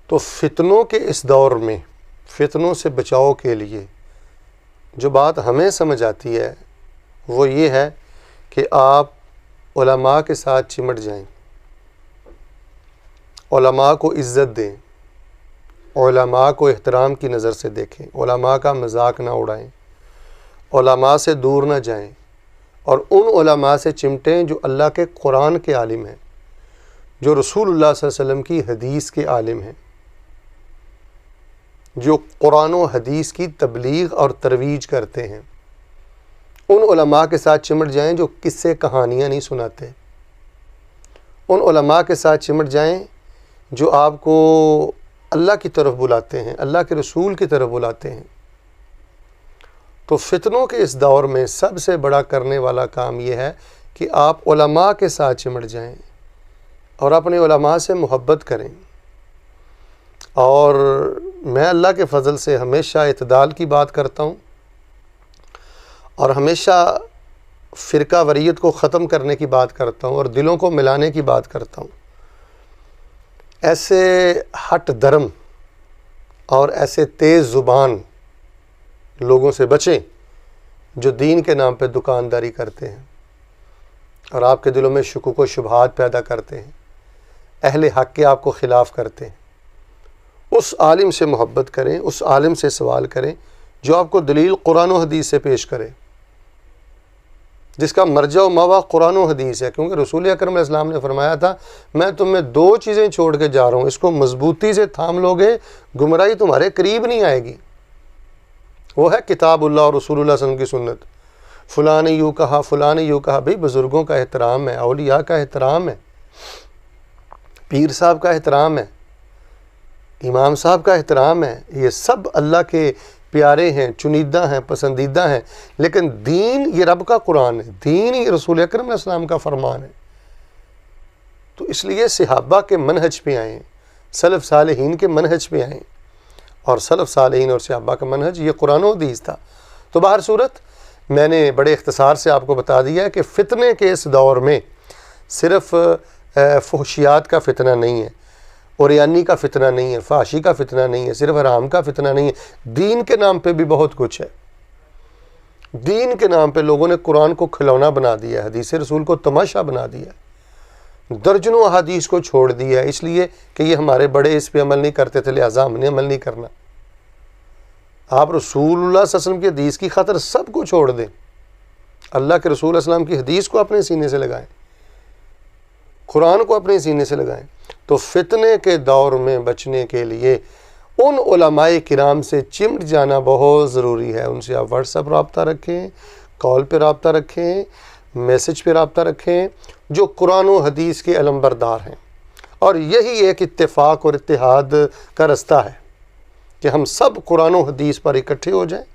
تو فتنوں کے اس دور میں فتنوں سے بچاؤ کے لیے جو بات ہمیں سمجھ آتی ہے وہ یہ ہے کہ آپ علماء کے ساتھ چمٹ جائیں، علماء کو عزت دیں، علماء کو احترام کی نظر سے دیکھیں، علماء کا مذاق نہ اڑائیں، علماء سے دور نہ جائیں، اور ان علماء سے چمٹیں جو اللہ کے قرآن کے عالم ہیں، جو رسول اللہ صلی اللہ علیہ وسلم کی حدیث کے عالم ہیں، جو قرآن و حدیث کی تبلیغ اور ترویج کرتے ہیں۔ ان علماء کے ساتھ چمٹ جائیں جو قصے کہانیاں نہیں سناتے، ان علماء کے ساتھ چمٹ جائیں جو آپ کو اللہ کی طرف بلاتے ہیں، اللہ کے رسول کی طرف بلاتے ہیں۔ تو فتنوں کے اس دور میں سب سے بڑا کرنے والا کام یہ ہے کہ آپ علماء کے ساتھ چمٹ جائیں اور اپنے علماء سے محبت کریں۔ اور میں اللہ کے فضل سے ہمیشہ اعتدال کی بات کرتا ہوں اور ہمیشہ فرقہ وریت کو ختم کرنے کی بات کرتا ہوں اور دلوں کو ملانے کی بات کرتا ہوں۔ ایسے ہٹ درم اور ایسے تیز زبان لوگوں سے بچیں جو دین کے نام پہ دکانداری کرتے ہیں اور آپ کے دلوں میں شکوک و شبہات پیدا کرتے ہیں، اہل حق کے آپ کو خلاف کرتے ہیں۔ اس عالم سے محبت کریں، اس عالم سے سوال کریں جو آپ کو دلیل قرآن و حدیث سے پیش کرے، جس کا مرجع و ماوا قرآن و حدیث ہے، کیونکہ رسول اکرم علیہ السلام نے فرمایا تھا میں تمہیں 2 چیزیں چھوڑ کے جا رہا ہوں، اس کو مضبوطی سے تھام لوگے گمراہی تمہارے قریب نہیں آئے گی۔ وہ ہے کتاب اللہ اور رسول اللہ صلی اللہ علیہ وسلم کی سنت۔ فلاں نے یوں کہا، فلاں نے یوں کہا۔ بھئی بزرگوں کا احترام ہے، اولیاء کا احترام ہے، پیر صاحب کا احترام ہے، امام صاحب کا احترام ہے، یہ سب اللہ کے پیارے ہیں، چنیدہ ہیں، پسندیدہ ہیں، لیکن دین یہ رب کا قرآن ہے، دین یہ رسول اکرم علیہ السلام کا فرمان ہے۔ تو اس لیے صحابہ کے منہج پہ آئیں، سلف صالحین کے منہج پہ آئیں، اور سلف صالحین اور صحابہ کا منہج یہ قرآن و حدیث تھا۔ تو بہر صورت میں نے بڑے اختصار سے آپ کو بتا دیا ہے کہ فتنے کے اس دور میں صرف فحشیات کا فتنہ نہیں ہے، اوریانی کا فتنہ نہیں ہے، فحشی کا فتنہ نہیں ہے، صرف حرام کا فتنہ نہیں ہے، دین کے نام پہ بھی بہت کچھ ہے۔ دین کے نام پہ لوگوں نے قرآن کو کھلونا بنا دیا ہے، حدیث رسول کو تماشا بنا دیا ہے، درجنوں احادیث کو چھوڑ دیا ہے، اس لیے کہ یہ ہمارے بڑے اس پہ عمل نہیں کرتے تھے لہٰذا ہم نے عمل نہیں کرنا۔ آپ رسول اللہ صلی اللہ علیہ وسلم کی حدیث کی خاطر سب کو چھوڑ دیں، اللہ کے رسول علیہ السلام کی حدیث کو اپنے سینے سے لگائیں، قرآن کو اپنے سینے سے لگائیں۔ تو فتنے کے دور میں بچنے کے لیے ان علماء کرام سے چمٹ جانا بہت ضروری ہے۔ ان سے آپ واٹس ایپ رابطہ رکھیں، کال پہ رابطہ رکھیں، میسج پہ رابطہ رکھیں، جو قرآن و حدیث کے علم بردار ہیں۔ اور یہی ایک اتفاق اور اتحاد کا رستہ ہے کہ ہم سب قرآن و حدیث پر اکٹھے ہو جائیں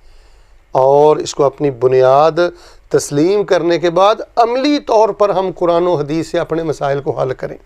اور اس کو اپنی بنیاد تسلیم کرنے کے بعد عملی طور پر ہم قرآن و حدیث سے اپنے مسائل کو حل کریں۔